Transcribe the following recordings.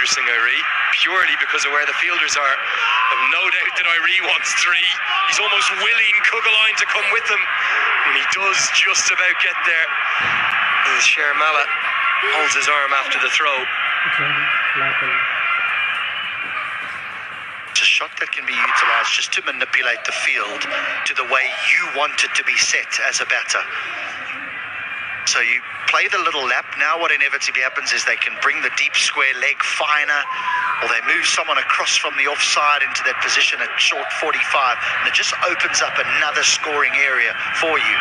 Singh Iree, purely because of where the fielders are. I've no doubt that Iree wants 3. He's almost willing Kugeline to come with him, and he does just about get there. As Shermala holds his arm after the throw. It's a shot that can be utilised just to manipulate the field to the way you want it to be set as a batter. So you play the little lap. Now what inevitably happens is they can bring the deep square leg finer, or they move someone across from the offside into that position at short 45, and it just opens up another scoring area for you.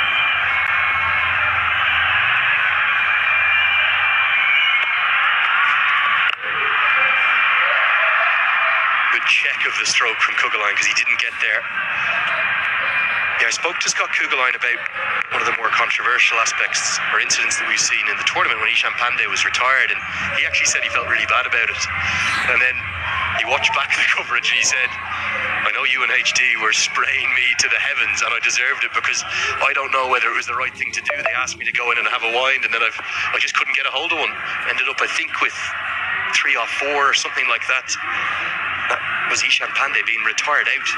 Good check of the stroke from Kugeline because he didn't get there. Yeah, I spoke to Scott Kugeline about one of the more controversial aspects or incidents that we've seen in the tournament when Ishan Pandey was retired, and he actually said he felt really bad about it. And then he watched back the coverage and he said, I know you and HD were spraying me to the heavens and I deserved it because I don't know whether it was the right thing to do. They asked me to go in and have a wind, and then I just couldn't get a hold of one. Ended up, I think, with 3 or 4 or something like that. That was Ishan Pandey being retired out.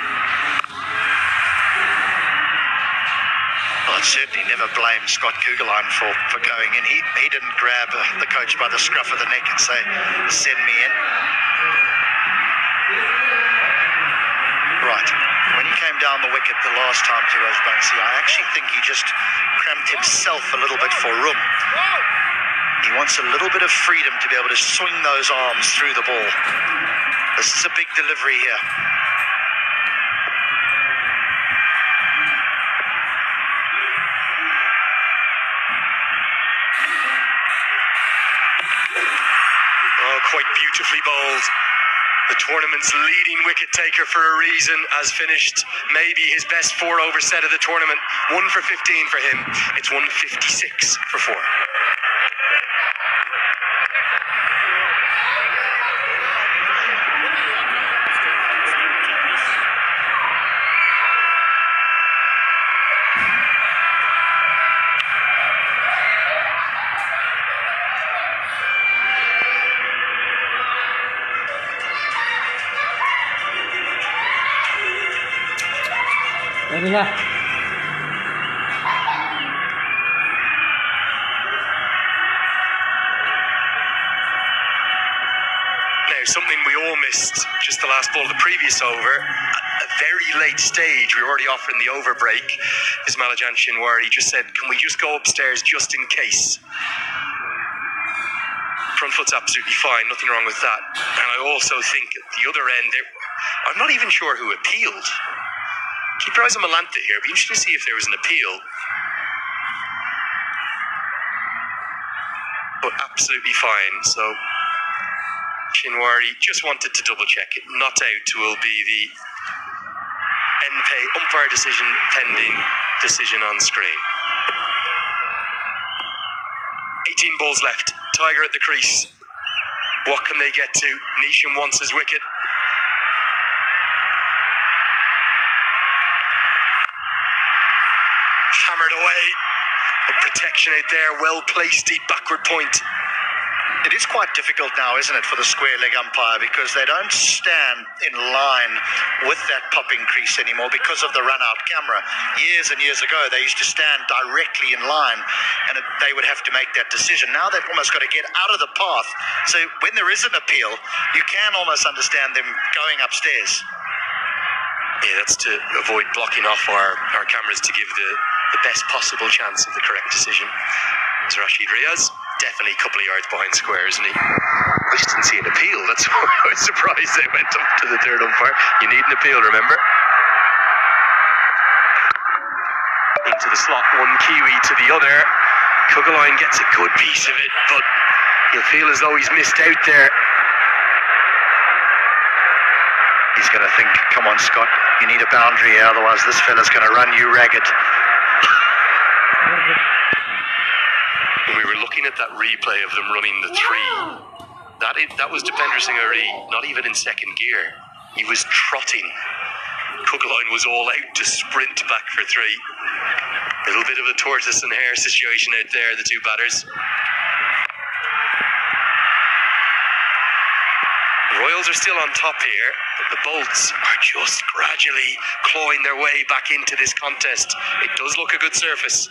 Well, I'd certainly never blame Scott Kugeline for going in. He didn't grab the coach by the scruff of the neck and say, send me in. Right. When he came down the wicket the last time to Rajbansi, I actually think he just cramped himself a little bit for room. He wants a little bit of freedom to be able to swing those arms through the ball. This is a big delivery here. Quite beautifully bowled. The tournament's leading wicket taker for a reason has finished maybe his best 4-over set of the tournament. 1 for 15 for him. It's 156 for 4. Yeah. Now, something we all missed just the last ball of the previous over, at a very late stage, we were already offering the over break. Ismail Shinwari just said, can we just go upstairs just in case? Front foot's absolutely fine, nothing wrong with that. And I also think at the other end, I'm not even sure who appealed. Keep your eyes on Malanta here. It'd be interesting to see if there was an appeal. But absolutely fine. So Shinwari just wanted to double check it. Not out will be the umpire decision pending decision on screen. 18 balls left. Tiger at the crease. What can they get to? Neesham wants his wicket. Hammered away. A protection out there, well placed deep backward point. It is quite difficult now, isn't it, for the square leg umpire, because they don't stand in line with that popping crease anymore because of the run out camera. Years and years ago they used to stand directly in line and they would have to make that decision. Now they've almost got to get out of the path, so when there is an appeal you can almost understand them going upstairs. Yeah, that's to avoid blocking off our cameras to give the best possible chance of the correct decision. There's Rashid Riaz, definitely a couple of yards behind square, isn't he? I just didn't see an appeal. That's why I was surprised they went up to the third umpire. You need an appeal, remember? Into the slot, one Kiwi to the other. Kugeline gets a good piece of it, but he'll feel as though he's missed out there. He's going to think, come on Scott, you need a boundary here, otherwise this fella's going to run you ragged. When we were looking at that replay of them running the 3, that was Dipender Singh Iree, not even in second gear. He was trotting. Kugeline was all out to sprint back for 3. A little bit of a tortoise and hare situation out there, the two batters. Royals are still on top here, but the Bolts are just gradually clawing their way back into this contest. It does look a good surface.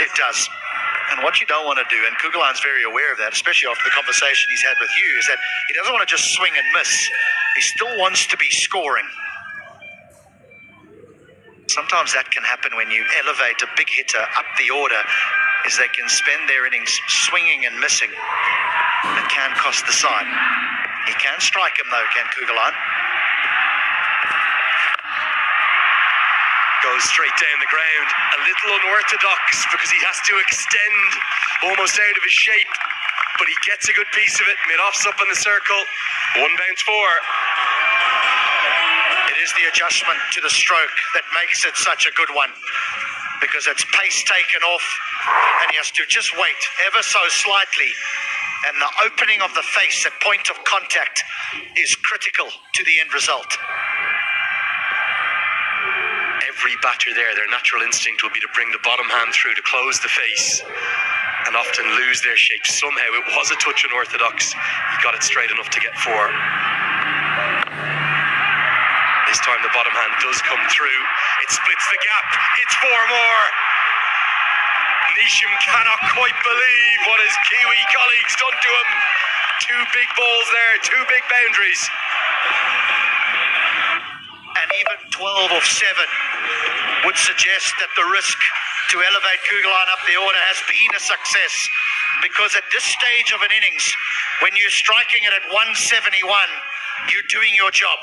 It does. And what you don't want to do, and Kugeline's very aware of that, especially after the conversation he's had with you, is that he doesn't want to just swing and miss. He still wants to be scoring. Sometimes that can happen when you elevate a big hitter up the order, is they can spend their innings swinging and missing. It can cost the side. He can strike him though, can Kugeline? Goes straight down the ground. A little unorthodox because he has to extend almost out of his shape, but he gets a good piece of it. Mid-off's up in the circle. 1 bounce 4. It is the adjustment to the stroke that makes it such a good one, because it's pace taken off and he has to just wait ever so slightly, and the opening of the face at point of contact is critical to the end result. Every batter there, their natural instinct will be to bring the bottom hand through to close the face and often lose their shape. Somehow it was a touch unorthodox. He got it straight enough to get 4. This time the bottom hand does come through. It splits the gap. It's 4 more. Nisham cannot quite believe what his Kiwi colleagues done to him. 2 big balls there, 2 big boundaries. And even 12 of 7 would suggest that the risk to elevate Kugeline up the order has been a success, because at this stage of an innings, when you're striking it at 171, you're doing your job.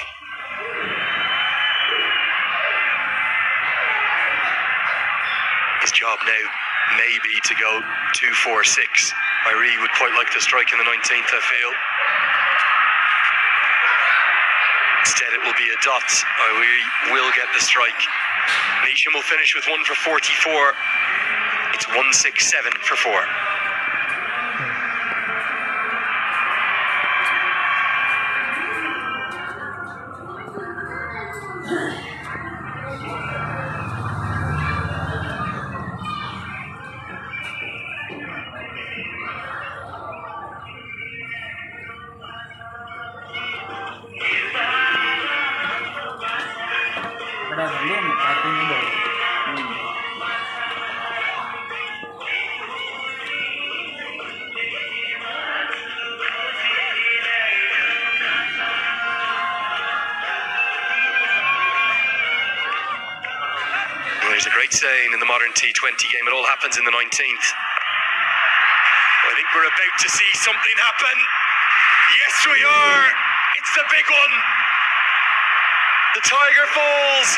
His job now may be to go 2-4-6. Irie would quite like to strike in the 19th, I feel. Instead it will be a dot. Irie will get the strike. Nisham will finish with 1 for 44. It's 1-6-7 for 4. There's a great saying in the modern T20 game, it all happens in the 19th. I think we're about to see something happen. Yes, we are. It's the big one. The Tiger falls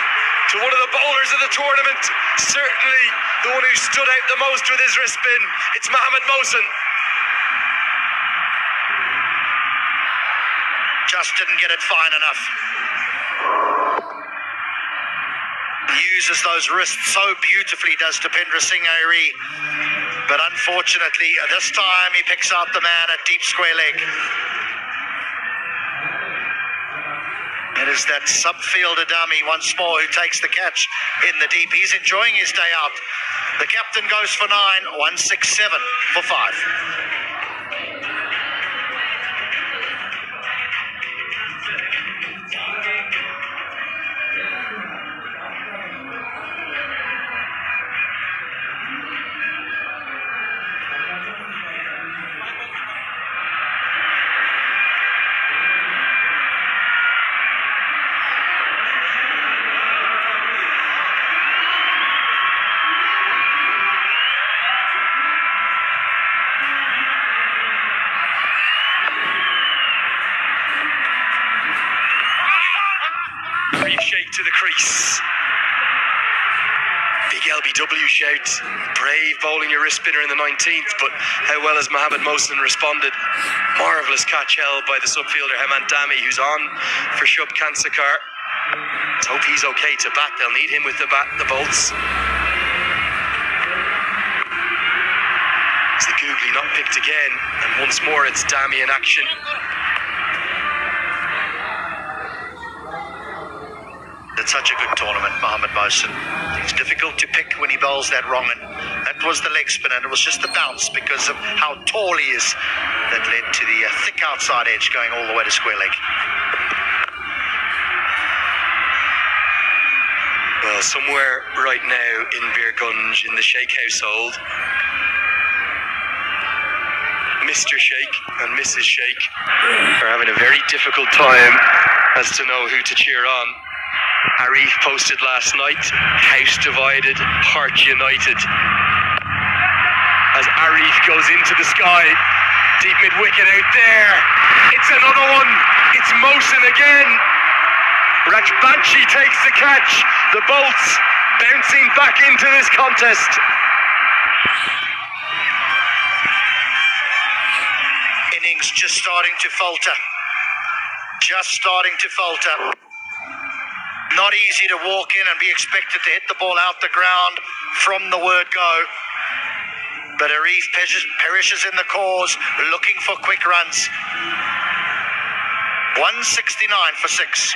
to one of the bowlers of the tournament. Certainly the one who stood out the most with his wrist spin. It's Mohamed Mohsen. Just didn't get it fine enough. Uses those wrists so beautifully, does Dipendra Singh Irie. But unfortunately, this time he picks out the man at deep square leg. It is that subfielder dummy once more who takes the catch in the deep. He's enjoying his day out. The captain goes for 9, 1-6-7 for 5. Shake to the crease. Big LBW shout. Brave bowling your wrist spinner in the 19th, but how well has Mohamed Mohsen responded? Marvellous catch held by the subfielder Hemant Dami, who's on for Shubh Kansakar. Let's hope he's okay to bat. They'll need him with the bat, the Bolts. It's the googly not picked again, and once more it's Dami in action. It's such a good tournament, Mohamed Mohsen. He's difficult to pick when he bowls that wrong, and that that was the leg spin, and it was just the bounce because of how tall he is that led to the thick outside edge going all the way to square leg. Well, somewhere right now in Birgunj, in the Sheikh household, Mr. Sheikh and Mrs. Sheikh are having a very difficult time as to know who to cheer on. Arif posted last night, house divided, heart united. As Arif goes into the sky, deep mid-wicket out there. It's another one. It's Mohsen again. Rajbanshi takes the catch. The bolts bouncing back into this contest. Innings just starting to falter. Just starting to falter. Not easy to walk in and be expected to hit the ball out the ground from the word go. But Arif perishes in the cause, looking for quick runs. 169 for 6.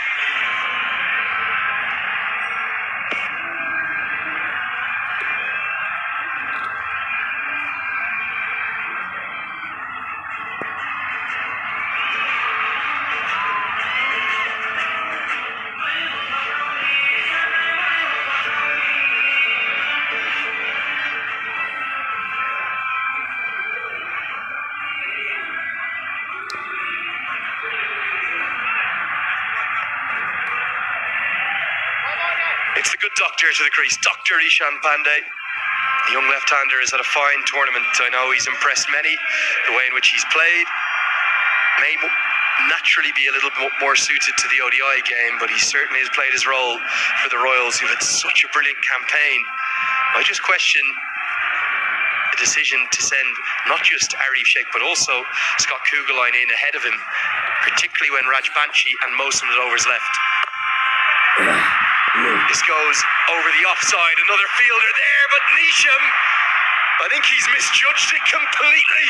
It's the good doctor to the crease, Dr. Ishan Pandey. The young left-hander has had a fine tournament. I know he's impressed many, the way in which he's played. May naturally be a little bit more suited to the ODI game, but he certainly has played his role for the Royals, who've had such a brilliant campaign. I just question the decision to send not just Arif Sheikh, but also Scott Kugelheim in ahead of him, particularly when Rajbanshi and Mohsen had overs left. This goes over the offside, another fielder there, but Nisham, I think he's misjudged it completely.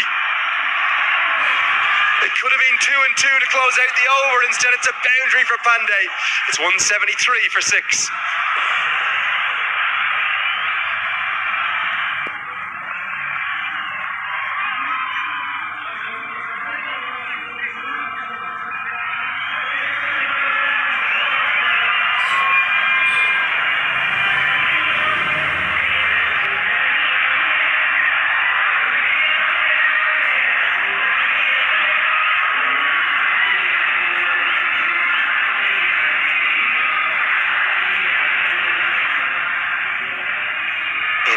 It could have been 2 and 2 to close out the over. Instead, it's a boundary for Pandey. It's 173 for 6.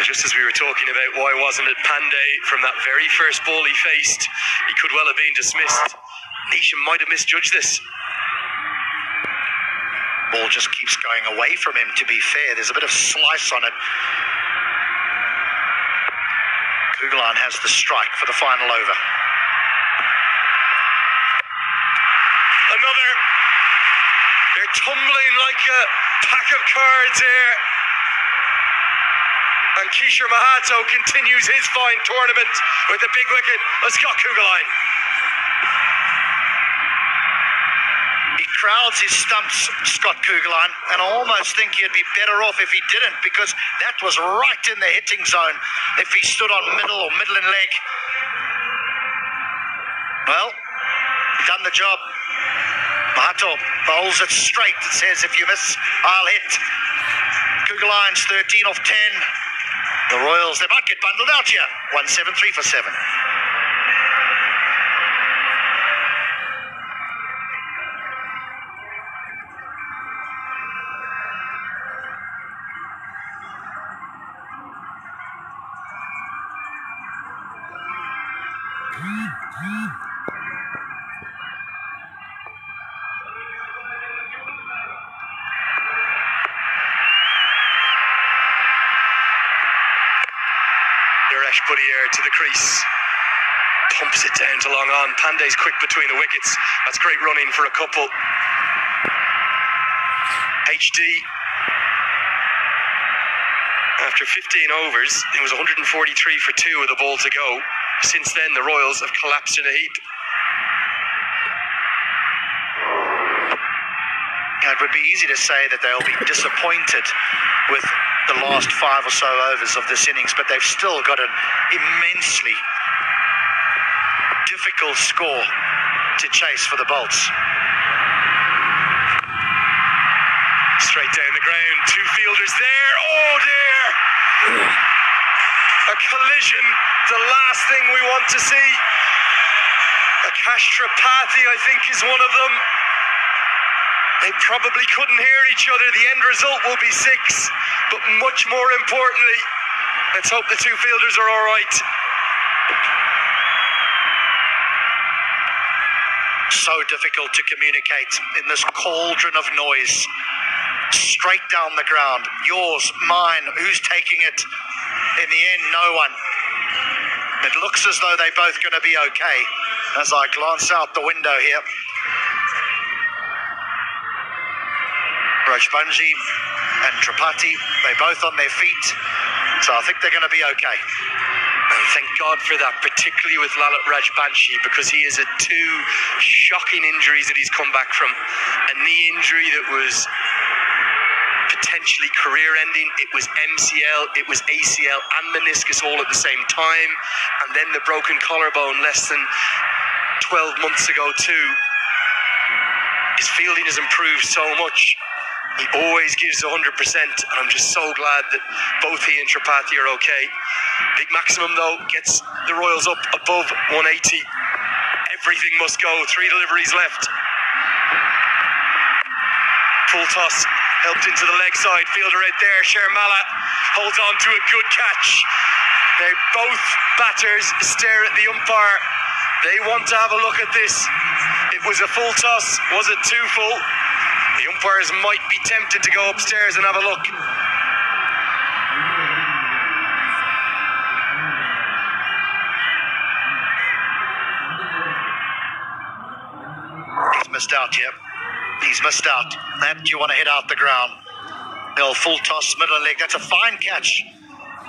Just as we were talking about why wasn't it Pandey from that very first ball he faced, he could well have been dismissed. Nisham might have misjudged this. Ball just keeps going away from him, to be fair. There's a bit of slice on it. Kugelheim has the strike for the final over. Another. They're tumbling like a pack of cards here. And Kishore Mahato continues his fine tournament with a big wicket of Scott Kugelheim. He crowds his stumps, Scott Kugelheim, and I almost think he'd be better off if he didn't, because that was right in the hitting zone if he stood on middle or middle and leg. Well, done the job. Mahato bowls it straight, says if you miss, I'll hit. Kugelheim's 13 off 10. The Royals, they might get bundled out here. 173 for 7. Buddier to the crease, pumps it down to long on. Pandey's quick between the wickets. That's great running for a couple. HD, after 15 overs, it was 143 for 2 with a ball to go. Since then, the Royals have collapsed in a heap. It would be easy to say that they'll be disappointed with the last 5 or so overs of this innings, but they've still got an immensely difficult score to chase for the Bolts. Straight down the ground, 2 fielders there. Oh dear! A collision, the last thing we want to see. Akash Tripathi, I think, is one of them. They probably couldn't hear each other. The end result will be 6, but much more importantly, let's hope the 2 fielders are all right. So difficult to communicate in this cauldron of noise. Straight down the ground. Yours, mine, who's taking it? In the end, no one. It looks as though they're both going to be okay as I glance out the window here. Rajbanji and Tripathi, they're both on their feet, so I think they're going to be okay. And thank God for that, particularly with Lalit Rajbanshi, because he has had 2 shocking injuries that he's come back from. A knee injury that was potentially career-ending. It was MCL, it was ACL and meniscus all at the same time, and then the broken collarbone less than 12 months ago too. His fielding has improved so much. He always gives 100%, and I'm just so glad that both he and Tripathi are okay. Big Maximum though gets the Royals up above 180. Everything must go. 3 deliveries left. Full toss, helped into the leg side. Fielder out there, Sharmala holds on to a good catch. Now both batters stare at the umpire. They want to have a look at this. It was a full toss. Was it too full? The umpires might be tempted to go upstairs and have a look. He's missed out here. He's missed out. That you want to hit out the ground. They'll full toss, middle leg. That's a fine catch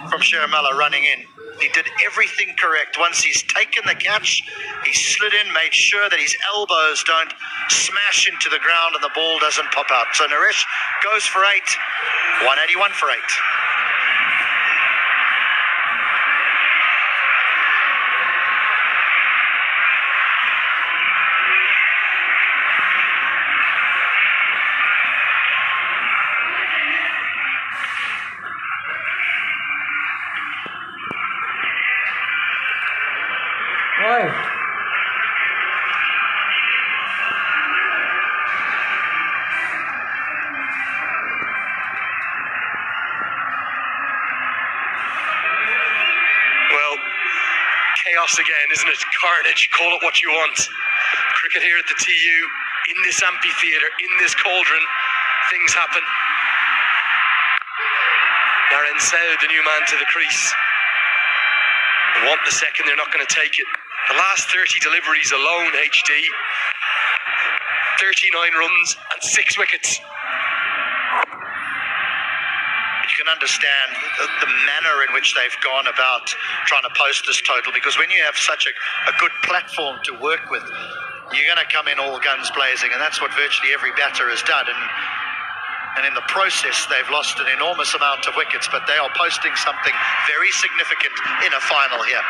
from Sharmala running in. He did everything correct. Once he's taken the catch, he slid in, made sure that his elbows don't smash into the ground and the ball doesn't pop out. So Naresh goes for 8. 181 for 8. Oi. Well, chaos again, isn't it? Carnage, call it what you want. Cricket here at the TU, in this amphitheatre, in this cauldron, things happen. Naren Soud, the new man to the crease. They want the second, they're not going to take it. The last 30 deliveries alone, HD, 39 runs and 6 wickets. You can understand the manner in which they've gone about trying to post this total, because when you have such a good platform to work with, you're going to come in all guns blazing, and that's what virtually every batter has done. And in the process, they've lost an enormous amount of wickets, but they are posting something very significant in a final here.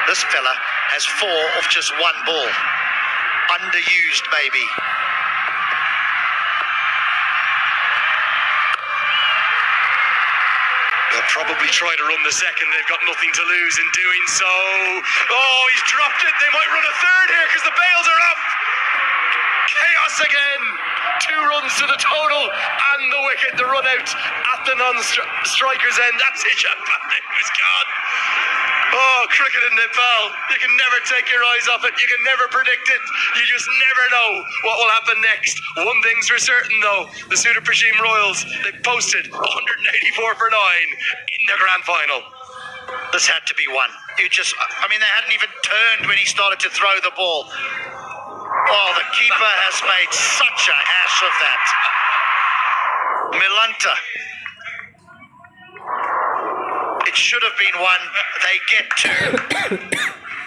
This fella has 4 off just 1 ball. Underused, maybe. They'll probably try to run the second. They've got nothing to lose in doing so. Oh, he's dropped it. They might run a third here because the bails are up. Chaos again. 2 runs to the total and the wicket, the run out at the non-striker's end. That's it, Champagne was gone. Oh, cricket in Nepal. You can never take your eyes off it. You can never predict it. You just never know what will happen next. One thing's for certain though, the sudurpaschim Royals, they posted 184 for 9 in the grand final. This had to be one. They hadn't even turned when he started to throw the ball. Oh, the keeper has made such a hash of that. Milanta. It should have been one. They get 2.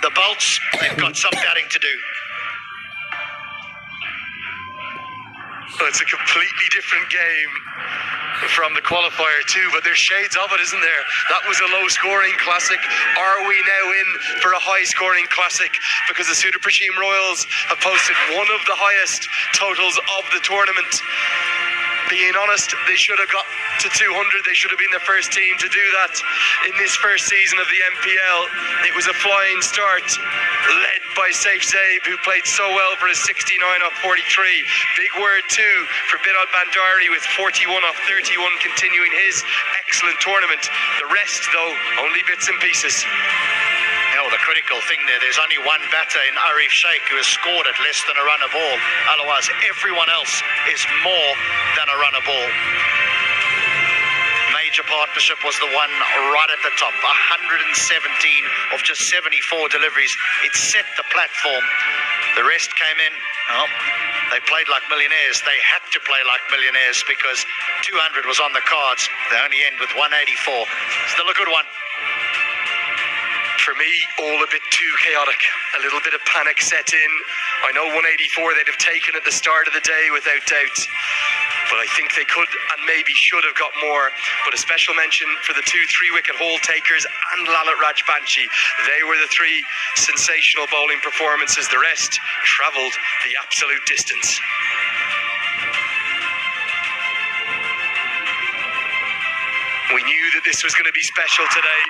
The Bolts, they've got some batting to do. Well, it's a completely different game from the qualifier too, but there's shades of it, isn't there? That was a low-scoring classic. Are we now in for a high-scoring classic? Because the Sudurpaschim Royals have posted one of the highest totals of the tournament. Being honest, they should have got to 200. They should have been the first team to do that in this first season of the MPL. It was a flying start, led by Saif Zaib, who played so well for his 69 off 43. Big word too for Binod Bandari with 41 off 31, continuing his excellent tournament. The rest, though, only bits and pieces. The critical thing there's only one batter in Arif Sheikh who has scored at less than a run a ball. Otherwise, everyone else is more than a run a ball. Major Partnership was the one right at the top, 117 of just 74 deliveries. It set the platform. The rest came in. They played like millionaires. They had to play like millionaires because 200 was on the cards. They only end with 184. Still a good one. For me, all a bit too chaotic. A little bit of panic set in. I know 184 they'd have taken at the start of the day without doubt, but I think they could and maybe should have got more. But a special mention for the 2 3-wicket haul takers and Lalit Rajbanshi. They were the 3 sensational bowling performances. The rest travelled the absolute distance. We knew that this was going to be special today.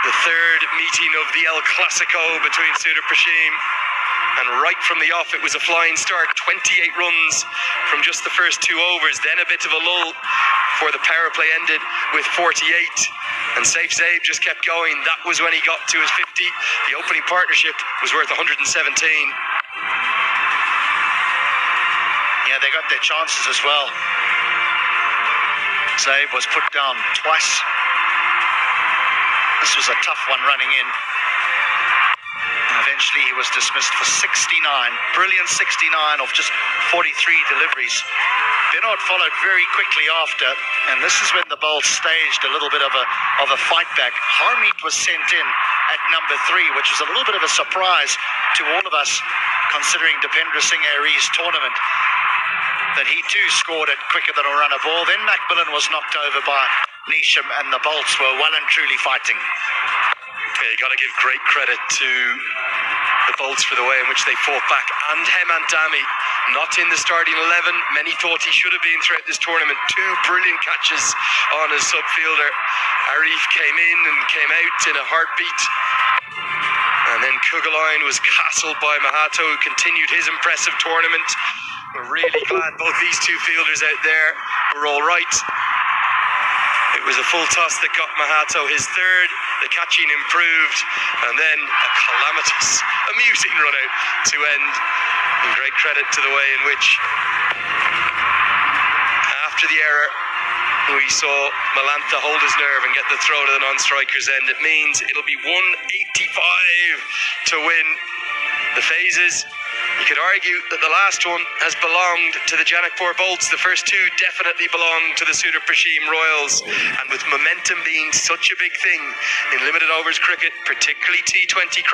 The third meeting of the El Clasico between Sudurpaschim, and right from the off it was a flying start. 28 runs from just the first 2 overs, then a bit of a lull before the power play ended with 48, and Saif Zaib just kept going. That was when he got to his 50. The opening partnership was worth 117. Yeah, they got their chances as well. Zaib was put down twice. This was a tough one running in. Eventually he was dismissed for 69. Brilliant 69 of just 43 deliveries. Binod followed very quickly after, and this is when the Bulls staged a little bit of a fight back. Harmeet was sent in at number 3, which was a little bit of a surprise to all of us, considering Dipendra Singh Air's tournament, that he too scored it quicker than a run a ball. Then Macmillan was knocked over by Nisham, and the Bolts were well and truly fighting. Yeah, you got to give great credit to the Bolts for the way in which they fought back, and Hemant Dami, not in the starting 11. Many thought he should have been throughout this tournament. 2 brilliant catches on his subfielder. Arif came in and came out in a heartbeat. And then Kugalain was castled by Mahato, who continued his impressive tournament. We're really glad both these 2 fielders out there were all right. It was a full toss that got Mahato his 3rd. The catching improved, and then a calamitous, amusing run out to end. And great credit to the way in which, after the error, we saw Malantha hold his nerve and get the throw to the non-striker's end. It means it'll be 185 to win the phases. You could argue that the last one has belonged to the Janakpur Bolts. The first 2 definitely belong to the Sudurpaschim Royals. And with momentum being such a big thing in limited overs cricket, particularly T20 cricket,